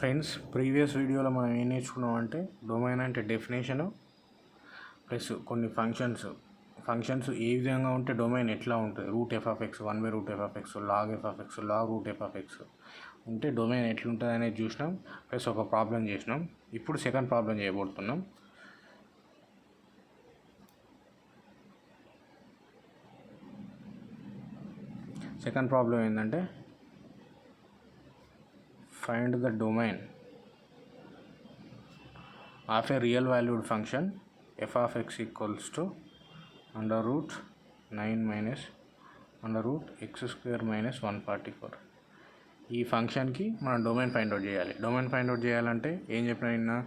Friends, previous వీడియోలో మనం ఏం నేర్చుకున్నాం అంటే డొమైన్ అంటే డెఫినేషను ప్లస్ కొన్ని ఫంక్షన్స్ ఏ విధంగా ఉంటే డొమైన్ ఎట్లా ఉంటుంది, రూట్ ఎఫ్ ఆఫ్ ఎక్స్, 1/రూట్ F of X, log F of X, log root F of X ఉంటే డొమైన్ ఎట్లుంటుంది అనేది చూసినాం. ప్లస్ ఒక ప్రాబ్లం చేసినాం. ఇప్పుడు సెకండ్ ప్రాబ్లం చేయబోతున్నాం. సెకండ్ ప్రాబ్లం ఏంటంటే find the domain of a real valued function f of x equals to under root 9 minus under root x square minus 144. ఈ ఫంక్షన్కి మనం డొమైన్ ఫైండ్ అవుట్ చేయాలి. డొమైన్ ఫైండ్ అవుట్ చేయాలంటే ఏం చెప్పిన, నిన్న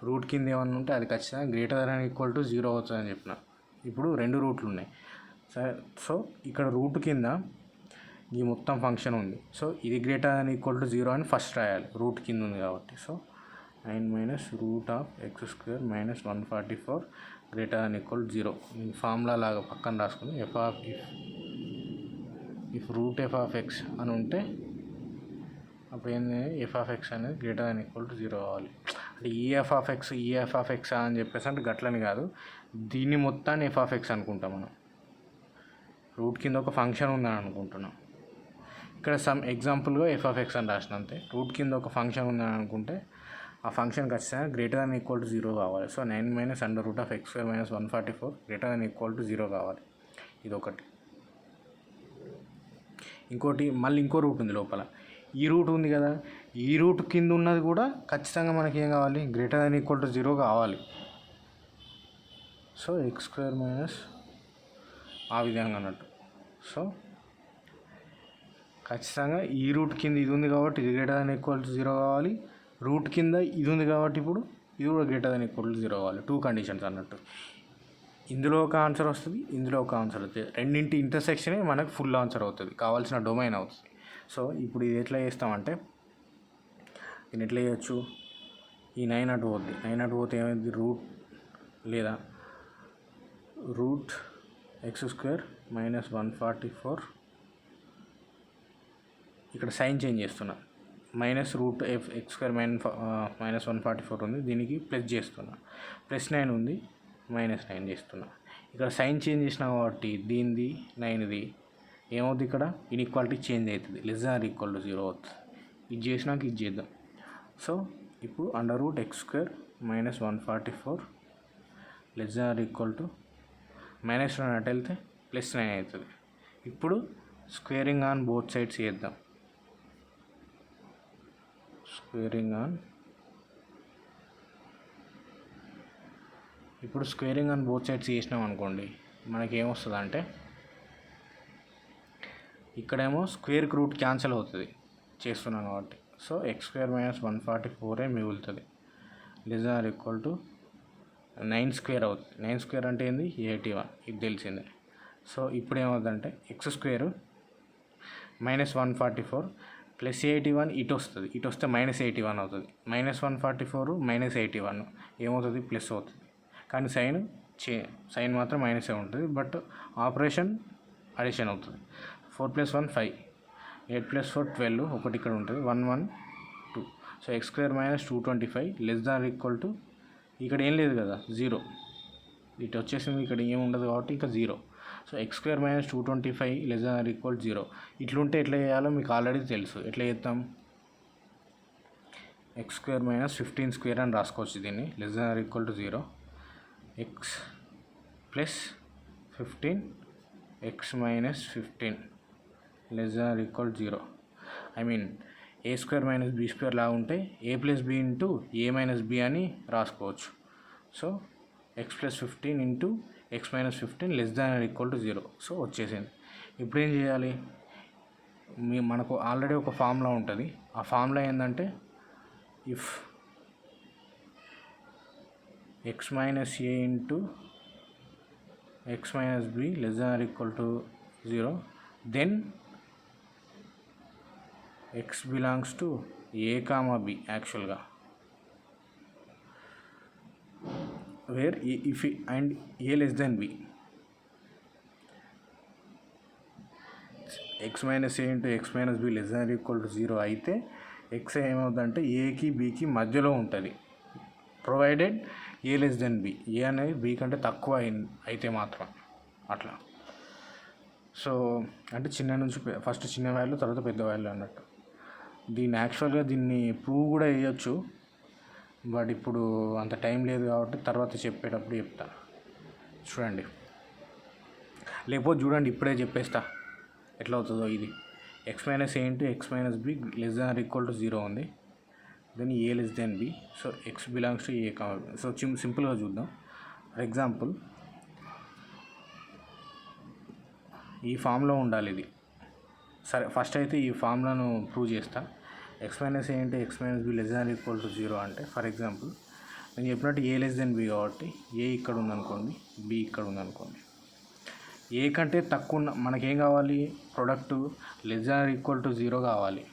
రూట్ కింద ఏమన్నా ఉంటే అది ఖచ్చితంగా గ్రేటర్ దాన్ ఈక్వల్ టు 0 అవుతుందని చెప్పిన. ఇప్పుడు రెండు రూట్లు ఉన్నాయి. సో ఇక్కడ రూట్ కింద ఈ మొత్తం ఫంక్షన్ ఉంది. సో ఇది గ్రేటర్ దాన్ ఈక్వల్ టు 0 అని ఫస్ట్ రాయాలి, రూట్ కింద ఉంది కాబట్టి. So 9 minus root of x square minus 144 greater than equal 0. నేను ఫార్ములా లాగా పక్కన రాసుకుని if root F of x అని ఉంటే అప్పుడు ఏంది, ఎఫ్ ఆఫ్ ఎక్స్ అనేది గ్రేటర్ దాన్ ఈక్వల్ టు 0 కావాలి. అంటే ఈఎఫ్ ఆఫ్ ఎక్స్ అని చెప్పేసి అంటే గట్లని కాదు, దీన్ని మొత్తాన్ని ఎఫ్ ఆఫ్ ఎక్స్ అనుకుంటాం. మనం రూట్ కింద ఒక ఫంక్షన్ ఉందని అనుకుంటున్నాం. ఇక్కడ సమ్ ఎగ్జాంపుల్గా ఎఫ్ ఆఫ్ ఎక్స్ అని రాసిన అంతే. రూట్ కింద ఒక ఫంక్షన్ ఉందని అనుకుంటే ఆ ఫంక్షన్ ఖచ్చితంగా గ్రేటర్ దాన్ ఈక్వల్ టు 0 కావాలి. So 9 minus under root of x square minus 144 greater than equal to 0 కావాలి. ఇది ఒకటి. ఇంకోటి మళ్ళీ ఇంకో రూట్ ఉంది లోపల. ఈ రూట్ ఉంది కదా, ఈ రూట్ కింద ఉన్నది కూడా ఖచ్చితంగా మనకి ఏం కావాలి, గ్రేటర్ దాన్ ఈక్వల్ టు 0 కావాలి. సో ఎక్స్ స్క్వేర్ మైనస్ ఆ విధంగా అన్నట్టు. సో ఖచ్చితంగా ఈ రూట్ కింద ఇది ఉంది కాబట్టి ఇది గ్రేటర్ దాన్ ఈక్వల్ టు 0 కావాలి. రూట్ కింద ఇది ఉంది కాబట్టి ఇప్పుడు ఇది కూడా గ్రేటర్ దాన్ ఈక్వల్ టు 0 కావాలి. టూ కండిషన్స్ అన్నట్టు. ఇందులో ఒక ఆన్సర్ వస్తుంది, ఇందులో ఒక ఆన్సర్ వస్తుంది. రెండింటి ఇంటర్సెక్షనే మనకు ఫుల్ ఆన్సర్ అవుతుంది, కావాల్సిన డొమైన్ అవుతుంది. సో ఇప్పుడు ఇది ఎట్లా చేస్తామంటే, దీన్ని ఎట్లా చేయొచ్చు, ఈ 9 అటు పోద్ది. 9 అటు పోతే ఏమైంది, రూట్ ఎక్స్ స్క్వేర్ మైనస్ 144. ఇక్కడ సైన్ చేంజ్ చేస్తున్నా, minus root x square minus 144 ఉంది, దీనికి ప్లస్ చేస్తున్నా. ప్లస్ 9 ఉంది, మైనస్ 9 చేస్తున్నా. ఇక్కడ సైన్ చేంజ్ చేసినా కాబట్టి దీనిది 9ది ఏమవుతుంది, ఇక్కడ ఇన్ఈక్వాలిటీ చేంజ్ అవుతుంది, లెస్ దాన్ ఈక్వల్ టు 0 అవుతుంది. ఇది చేసినాక ఇది చేద్దాం. సో ఇప్పుడు under root x square minus 144 less than equal to minus 9 అటు వెళ్తే ప్లస్ 9 అవుతుంది. ఇప్పుడు స్క్వేరింగ్ ఆన్ బోత్ సైడ్స్ చేద్దాం. ఇప్పుడు స్క్వేరింగ్ ఆన్ బోత్ సైడ్స్ చేసినాం అనుకోండి, మనకి ఏమొస్తుంది అంటే ఇక్కడేమో స్క్వేర్కి రూట్ క్యాన్సిల్ అవుతుంది చేస్తున్నాం కాబట్టి. సో ఎక్స్ స్క్వేర్ మైనస్ 144 మిగులుతుంది, less than equal to 9 square అవుతుంది. 9 స్క్వేర్ అంటే ఏంది, 81, ఇది తెలిసిందే. సో ఇప్పుడు ఏమవుతుందంటే ఎక్స్ స్క్వేర్ మైనస్ 144 ప్లస్ 81 ఇటు వస్తుంది, ఇటు వస్తే మైనస్ 81 అవుతుంది. మైనస్ 144 మైనస్ 81 ఏమవుతుంది, ప్లస్ అవుతుంది. కానీ సైన్ మాత్రం మైనసే ఉంటుంది, బట్ ఆపరేషన్ అడిషన్ అవుతుంది. 4 + 1 5, 8 + 4 12, ఒకటి ఇక్కడ ఉంటుంది, 1 1 2. So X square minus 225 less than equal to, ఇక్కడ ఏం లేదు కదా 0, ఇటు వచ్చేసింది, ఇక్కడ ఏమి ఉండదు కాబట్టి ఇంకా 0. So X square minus 225 less than equal 0. ఇట్లుంటే ఎట్లా చేయాలో మీకు ఆల్రెడీ తెలుసు. ఎట్లా చేద్దాం, ఎక్స్ స్క్వేర్ మైనస్ 15 స్క్వేర్ అని రాసుకోవచ్చు దీన్ని, less than equal to 0. X plus 15 x minus 15 less than equal 0. I mean a square minus b square లాగా ఉంటే a plus b into a minus b అని రాసుకోవచ్చు. So x plus 15 into X minus 15 less than equal to 0. So వచ్చేసింది. ఇప్పుడు ఏం చేయాలి, మనకు already ఒక ఫార్ములా ఉంటుంది. ఆ ఫార్ములా ఏంటంటే if X minus A into X minus B less than equal to 0, then X belongs to A comma B యాక్చువల్గా, where if and A less than B. X minus A into X minus B less than equal to 0 అయితే X ఏమవుతుందంటే ఏకి బీకి మధ్యలో ఉంటుంది, provided A less than B, A అనేది B కంటే తక్కువ అయితే మాత్రం అట్లా. సో అంటే చిన్న నుంచి ఫస్ట్ చిన్న వాల్యూ తర్వాత పెద్ద వాల్యూ అన్నట్టు. దీన్ని యాక్చువల్గా దీన్ని ప్రూవ్ కూడా వేయచ్చు, బట్ ఇప్పుడు అంత టైం లేదు కాబట్టి తర్వాత చెప్పేటప్పుడు చెప్తా. చూడండి, లేకపోతే చూడండి ఇప్పుడే చెప్పేస్తా ఎట్లా అవుతుందో. ఇది X minus A into X minus B less than or equal to 0 ఉంది, then A less than B, so X belongs to A కావాలి. సో సింపుల్గా చూద్దాం. ఫర్ ఎగ్జాంపుల్ ఈ ఫామ్లో ఉండాలి ఇది. సరే ఫస్ట్ అయితే ఈ ఫామ్లను ప్రూవ్ చేస్తా. ఎక్స్ మైనస్ ఏ అంటే X minus B less than equal to 0 అంటే ఫర్ ఎగ్జాంపుల్ నేను చెప్పినట్టు ఏ లెస్ దెన్ బి కాబట్టి ఏ ఇక్కడ ఉందనుకోండి, బి ఇక్కడ ఉందనుకోండి. ఏ కంటే తక్కువ ఉన్న మనకేం కావాలి, product less than equal to 0 కావాలి.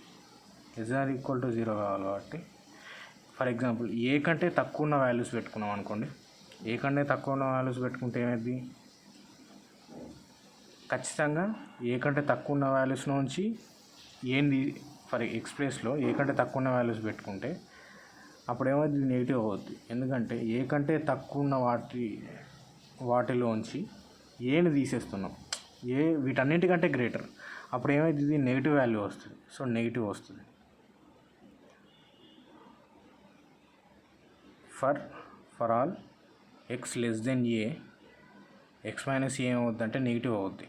లెస్ దాన్ ఈక్వల్ టు 0 కావాలి కాబట్టి ఫర్ ఎగ్జాంపుల్ ఏ కంటే తక్కువ ఉన్న వాల్యూస్ పెట్టుకున్నాం అనుకోండి. ఏ కంటే తక్కువ ఉన్న వాల్యూస్ పెట్టుకుంటే ఏమైంది, ఖచ్చితంగా ఏ కంటే తక్కువ ఉన్న వాల్యూస్ నుంచి ఏంది ఫర్ ఎక్స్ ప్లేస్లో ఏ కంటే తక్కువ ఉన్న వాల్యూస్ పెట్టుకుంటే అప్పుడు ఏమైంది, నెగిటివ్ అవుద్ది. ఎందుకంటే ఏ కంటే తక్కువ ఉన్న వాటిలోంచి ఏని తీసేస్తున్నాం, ఏ వీటన్నింటికంటే గ్రేటర్, అప్పుడు ఏమైంది, ఇది నెగిటివ్ వాల్యూ వస్తుంది. సో నెగిటివ్ వస్తుంది. For all X less than A, X minus A ఏమవుద్ది అంటే నెగిటివ్ అవుద్ది.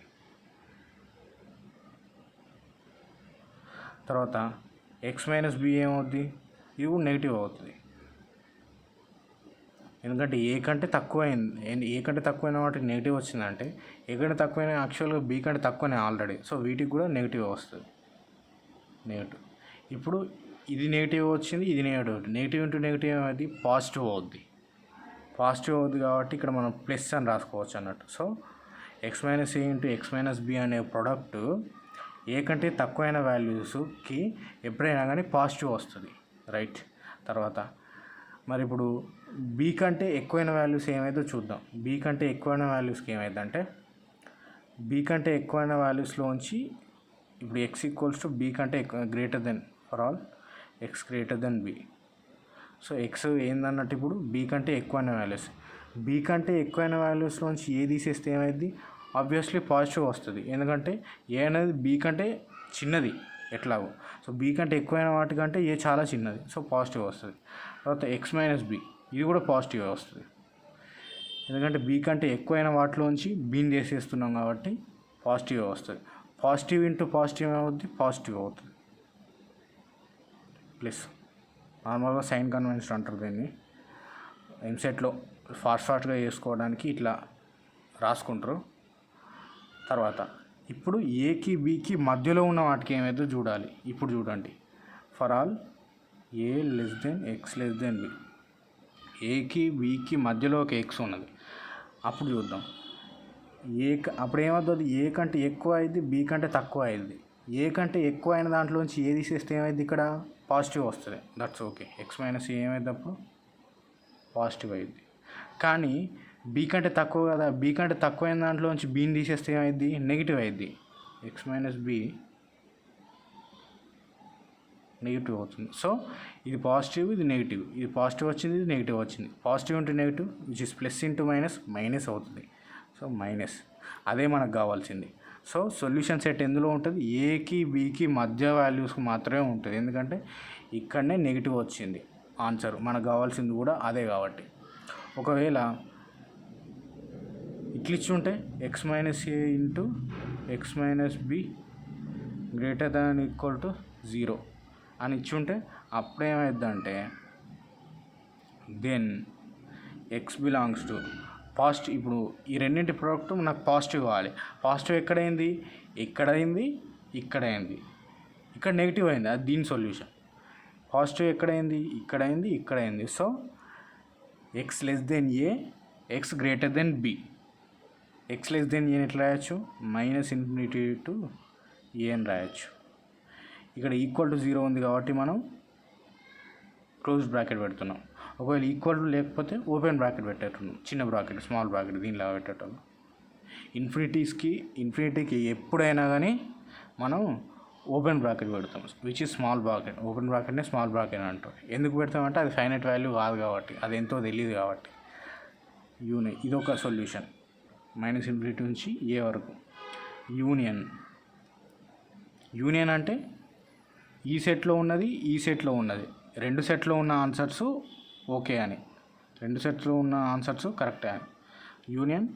తర్వాత ఎక్స్ మైనస్ బి ఏమవుద్ది, ఇది కూడా నెగిటివ్ అవుతుంది. ఎందుకంటే ఏ కంటే తక్కువ అయింది, ఏ కంటే తక్కువైన వాటికి నెగిటివ్ వచ్చిందంటే ఏ కంటే తక్కువైన యాక్చువల్గా బి కంటే తక్కువనే ఆల్రెడీ, సో వీటికి కూడా నెగిటివ్ వస్తుంది. నెగిటివ్ ఇప్పుడు ఇది నెగిటివ్ వచ్చింది, ఇది నెగిటివ్. నెగిటివ్ ఇంటూ నెగిటివ్ అనేది పాజిటివ్ అవుద్ది. పాజిటివ్ అవుద్ది కాబట్టి ఇక్కడ మనం ప్లస్ అని రాసుకోవచ్చు అన్నట్టు. So X minus A into X minus B అనే ప్రోడక్ట్ ఏ కంటే తక్కువైన వాల్యూస్కి ఎప్పుడైనా కానీ పాజిటివ్ వస్తుంది, రైట్. తర్వాత మరి ఇప్పుడు బీ కంటే ఎక్కువైన వాల్యూస్ ఏమైతే చూద్దాం. బీ కంటే ఎక్కువైన వాల్యూస్కి ఏమైందంటే బీ కంటే ఎక్కువైన వాల్యూస్లోంచి ఇప్పుడు ఎక్స్ ఈక్వల్స్ టు బీ కంటే greater than, for all X greater than B. So X ఏందన్నట్టు ఇప్పుడు బీ కంటే ఎక్కువైన వాల్యూస్, బీ కంటే ఎక్కువైన వాల్యూస్లోంచి ఏ తీసేస్తే ఏమైంది, ఆబ్వియస్లీ పాజిటివ్ వస్తుంది. ఎందుకంటే ఏ అనేది బీ కంటే చిన్నది ఎట్లాగో, సో బీ కంటే ఎక్కువైన వాటికంటే ఏ చాలా చిన్నది, సో పాజిటివ్ వస్తుంది. తర్వాత ఎక్స్ మైనస్ బి, ఇది కూడా పాజిటివ్ వస్తుంది. ఎందుకంటే బీ కంటే ఎక్కువైన వాటిలోంచి బీని తీసేస్తున్నాం కాబట్టి పాజిటివ్ వస్తుంది. పాజిటివ్ ఇంటూ పాజిటివ్ ఏమవుద్ది, పాజిటివ్ అవుతుంది. ప్లస్ నార్మల్గా సైన్ కన్వెన్షన్ అంటారు దీన్ని. ఎంసెట్లో ఫాస్ట్గా చేసుకోవడానికి ఇట్లా రాసుకుంటారు. తర్వాత ఇప్పుడు ఏకి బీకి మధ్యలో ఉన్న వాటికి ఏమైతే చూడాలి. ఇప్పుడు చూడండి, for all a less than x less than b, ఏకి బీకి మధ్యలో ఒక ఎక్స్ ఉన్నది. అప్పుడు చూద్దాం అప్పుడు ఏమవుతుంది, ఏ కంటే ఎక్కువ అయింది, బీ కంటే తక్కువ అయింది. ఏ కంటే ఎక్కువ అయిన దాంట్లోంచి ఏ తీసేస్తే ఏమైంది, ఇక్కడ పాజిటివ్ వస్తుంది. That's okay. ఎక్స్ మైనస్ ఏమైంది అప్పుడు పాజిటివ్ అయింది. కానీ బీ కంటే తక్కువ కదా, బీ కంటే తక్కువైన దాంట్లోంచి బీని తీసేస్తే ఏమైంది, నెగిటివ్ అయింది. ఎక్స్ మైనస్ బి నెగిటివ్ అవుతుంది. సో ఇది పాజిటివ్, ఇది నెగిటివ్, ఇది పాజిటివ్ వచ్చింది, ఇది నెగిటివ్ వచ్చింది. Positive into negative which is plus into minus, minus అవుతుంది. సో మైనస్, అదే మనకు కావాల్సింది. సో సొల్యూషన్ సెట్ ఎందులో ఉంటుంది, ఏకి బీకి మధ్య వాల్యూస్కి మాత్రమే ఉంటుంది. ఎందుకంటే ఇక్కడనే నెగిటివ్ వచ్చింది ఆన్సర్, మనకు కావాల్సింది కూడా అదే కాబట్టి. ఒకవేళ ఇట్లా ఇచ్చుంటే X minus A into X minus B greater than equal to 0 అని ఇచ్చుంటే అప్పుడేమైందంటే then X belongs to positive. ఇప్పుడు ఈ రెండింటి ప్రోడక్ట్ నాకు పాజిటివ్ కావాలి. పాజిటివ్ ఎక్కడైంది, ఇక్కడైంది, ఇక్కడైంది, ఇక్కడ నెగిటివ్ అయింది, అది దీని సొల్యూషన్. పాజిటివ్ ఎక్కడైంది, ఇక్కడైంది, ఇక్కడైంది. So X less than A, X greater than B. X less than ఏని ఎట్లా రాయొచ్చు, -∞ టు ఏ అని రాయొచ్చు. ఇక్కడ ఈక్వల్ టు 0 ఉంది కాబట్టి మనం క్లోజ్ బ్రాకెట్ పెడుతున్నాం. ఒకవేళ ఈక్వల్ టు లేకపోతే ఓపెన్ బ్రాకెట్ పెట్టేస్తున్నాం, చిన్న బ్రాకెట్, స్మాల్ బ్రాకెట్ దీనిలా పెట్టేటం. ఇన్ఫినిటీకి ఎప్పుడైనా కానీ మనం ఓపెన్ బ్రాకెట్ పెడతాం, which is small bracket. Open బ్రాకెట్నే స్మాల్ బ్రాకెట్ అంటాం. ఎందుకు పెడతామంటే అది ఫైనైట్ వాల్యూ కాదు కాబట్టి, అది ఎంతో తెలియదు కాబట్టి. యూని ఇదొక సొల్యూషన్ -∞ నుంచి ఏ వరకు. యూనియన్ అంటే ఈ సెట్లో ఉన్నది ఈ సెట్లో ఉన్నది, రెండు సెట్లో ఉన్న ఆన్సర్స్ ఓకే అని, రెండు సెట్లో ఉన్న ఆన్సర్స్ కరెక్టే అని. యూనియన్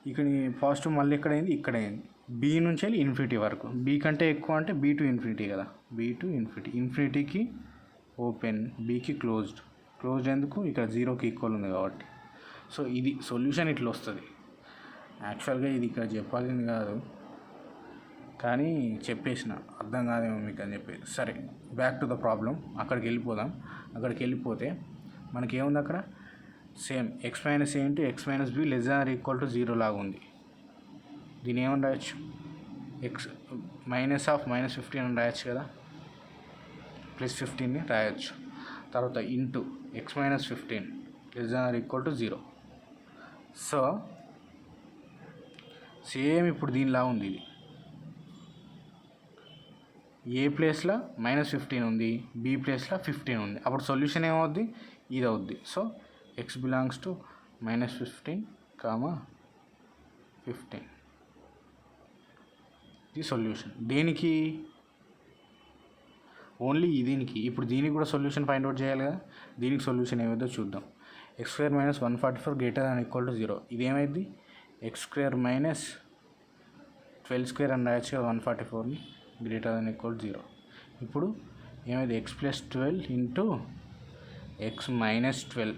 ఇక్కడ పాజిటివ్ మళ్ళీ ఎక్కడైంది, ఇక్కడైంది. బి నుంచి వెళ్ళి ఇన్ఫినిటీ వరకు. బి కంటే ఎక్కువ అంటే బి టు ఇన్ఫినిటీ కదా, బి టు ఇన్ఫినిటీ. ఇన్ఫినిటీకి ఓపెన్, బికి క్లోజ్డ్. క్లోజ్డ్ ఎందుకు, ఇక్కడ 0కి ఈక్వల్ ఉంది కాబట్టి. సో ఇది సొల్యూషన్ ఇట్లా వస్తుంది. యాక్చువల్గా ఇది ఇక్కడ చెప్పాల్సింది కాదు కానీ చెప్పేసిన, అర్థం కాదేమో మీకు అని చెప్పి. సరే, బ్యాక్ టు ద ప్రాబ్లం. అక్కడికి వెళ్ళిపోదాం. అక్కడికి వెళ్ళిపోతే మనకేముంది అక్కడ, same x - a into x - b <= 0 లాగా ఉంది. దీని ఏమని రాయొచ్చు, -15 అని రాయొచ్చు కదా, +15ని రాయొచ్చు. తర్వాత ఇంటూ x - 15 <= 0. సో సేమ్ ఇప్పుడు దీనిలా ఉంది. ఇది ఏ ప్లేస్లో -15 ఉంది, బి ప్లేస్లో 15 ఉంది. అప్పుడు సొల్యూషన్ ఏమవుద్ది, ఇది అవుద్ది. So x belongs to -15, 15. ఇది సొల్యూషన్. దేనికి, ఓన్లీ దీనికి. ఇప్పుడు దీనికి కూడా సొల్యూషన్ ఫైండ్ అవుట్ చేయాలి కదా. దీనికి సొల్యూషన్ ఏమైందో చూద్దాం. x² - 144 > 0. ఇదేమైంది, x² - 12² అని రాయొచ్చు కదా 144ని, > 0. ఇప్పుడు ఏమైంది, x + 12 ఇంటూ x - 12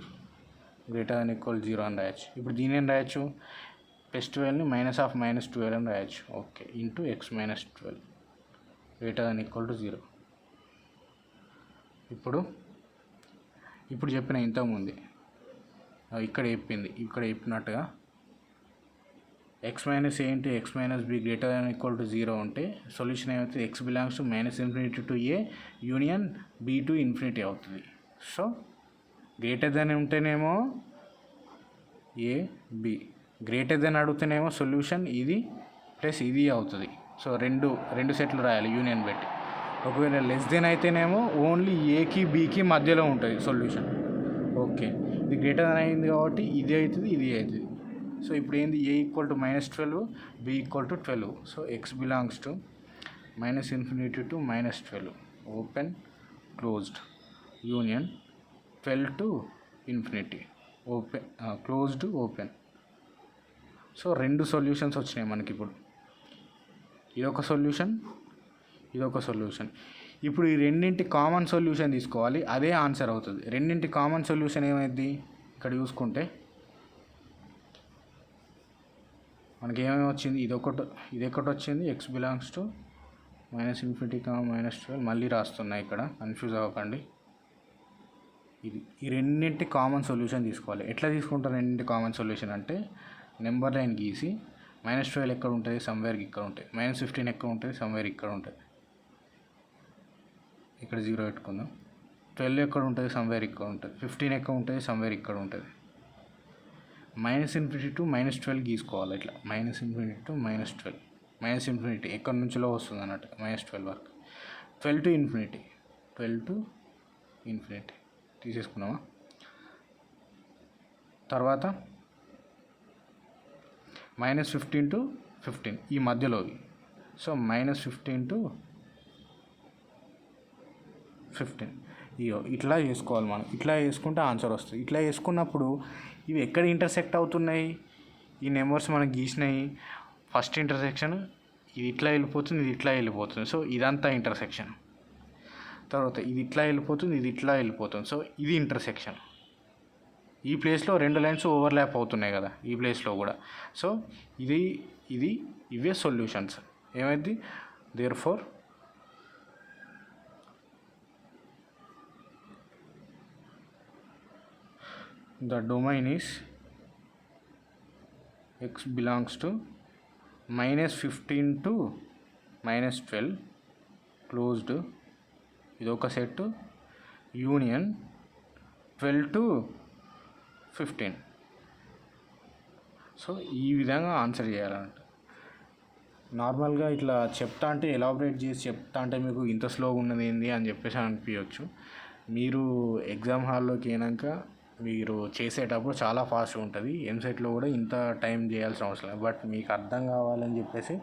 > 0 అని రాయొచ్చు. ఇప్పుడు దీని ఏం రాయొచ్చు, +12ని -12 అని రాయొచ్చు. Okay, into x - 12 > 0. ఇప్పుడు చెప్పిన ఇంతకుముందు ఇక్కడ చెప్పినట్టుగా x - a into x - b > 0 ఉంటే సొల్యూషన్ ఏమవుతుంది, x belongs to -∞ to a union b to infinity అవుతుంది. సో గ్రేటర్ దెన్ ఉంటేనేమో ఏ బి, గ్రేటర్ దెన్ అడుగుతేనేమో సొల్యూషన్ ఇది ప్లస్ ఇది అవుతుంది. సో రెండు సెట్లు రాయాలి యూనియన్ పెట్టి. ఒకవేళ లెస్ దెన్ అయితేనేమో ఓన్లీ ఏకి బీకి మధ్యలో ఉంటుంది సొల్యూషన్. ఓకే, ఇది గ్రేటర్ దెన్ అయింది కాబట్టి ఇది అవుతుంది, ఇది అవుతుంది. సో ఇప్పుడు ఏంది, a = -12, b = 12. So x belongs to -∞ to -12 open closed union 12 to infinity open closed open. So రెండు సొల్యూషన్స్ వచ్చినాయి మనకి. ఇప్పుడు ఇదొక సొల్యూషన్, ఇదొక సొల్యూషన్. ఇప్పుడు ఈ రెండింటి కామన్ సొల్యూషన్ తీసుకోవాలి, అదే ఆన్సర్ అవుతుంది. రెండింటి కామన్ సొల్యూషన్ ఏమైంది, ఇక్కడ చూసుకుంటే మనకి ఏమేమి వచ్చింది, ఇదొకటి వచ్చింది. x బిలాంగ్స్ టు -∞, -12 మళ్ళీ రాస్తున్నా, ఇక్కడ కన్ఫ్యూజ్ అవ్వకండి. ఈ రెండింటి కామన్ సొల్యూషన్ తీసుకోవాలి. ఎట్లా తీసుకుంటారు రెండింటి కామన్ సొల్యూషన్ అంటే, నెంబర్ లైన్ గీసి -12 ఎక్కడ ఉంటుంది, సమ్వేర్ ఇక్కడ ఉంటుంది. -15 ఎక్కడ ఉంటుంది, సమ్వేర్ ఇక్కడ ఉంటుంది. ఇక్కడ 0 పెట్టుకుందాం. 12 ఎక్కడ ఉంటుంది, సమ్వేర్ ఇక్కడ ఉంటుంది. 15 ఎక్కడ ఉంటుంది, సమ్వేర్ ఇక్కడ ఉంటుంది. -∞ టు -12 గీసుకోవాలి. ఇట్లా -∞ టు -12, -∞ ఎక్కడి నుంచిలో వస్తుంది అన్నట్టు, -12 వరకు. 12 టు ఇన్ఫినిటీ తీసేసుకున్నామా. తర్వాత -15 టు 15 ఈ మధ్యలోవి. సో -15 టు 15 ఇట్లా చేసుకోవాలి మనం. ఇట్లా చేసుకుంటే ఆన్సర్ వస్తుంది. ఇట్లా చేసుకున్నప్పుడు ఇవి ఎక్కడ ఇంటర్సెక్ట్ అవుతున్నాయి, ఈ నెంబర్స్ మనకి గీసినాయి. ఫస్ట్ ఇంటర్సెక్షన్ ఇది ఇట్లా వెళ్ళిపోతుంది, ఇది ఇట్లా వెళ్ళిపోతుంది. సో ఇదంతా ఇంటర్సెక్షన్. తర్వాత ఇది ఇట్లా వెళ్ళిపోతుంది, ఇది ఇట్లా వెళ్ళిపోతుంది. సో ఇది ఇంటర్సెక్షన్. ఈ ప్లేస్లో రెండు లైన్స్ ఓవర్లాప్ అవుతున్నాయి కదా, ఈ ప్లేస్లో కూడా. సో ఇవే సొల్యూషన్స్. ఏమైంది, therefore the domain is x belongs to -15 to -12 closed, ఇదొక సెట్, యూనియన్ 12 to 15. సో ఈ విధంగా ఆన్సర్ చేయాలంట. నార్మల్గా ఇట్లా చెప్తా అంటే ఎలాబరేట్ చేసి చెప్తా అంటే మీకు ఇంత స్లోగా ఉన్నది ఏంది అని చెప్పేసి అనిపించవచ్చు. మీరు ఎగ్జామ్ హాల్లోకి అయినాక మీరు చేసేటప్పుడు చాలా ఫాస్ట్గా ఉంటుంది. ఎంసెట్లో కూడా ఇంత టైం చేయాల్సిన అవసరం లేదు. బట్ మీకు అర్థం కావాలని చెప్పేసి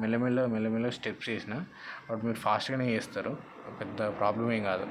మెల్లమెల్ల స్టెప్స్ వేసిన బట్ మీరు ఫాస్ట్గానే చేస్తారు, పెద్ద ప్రాబ్లం ఏం కాదు.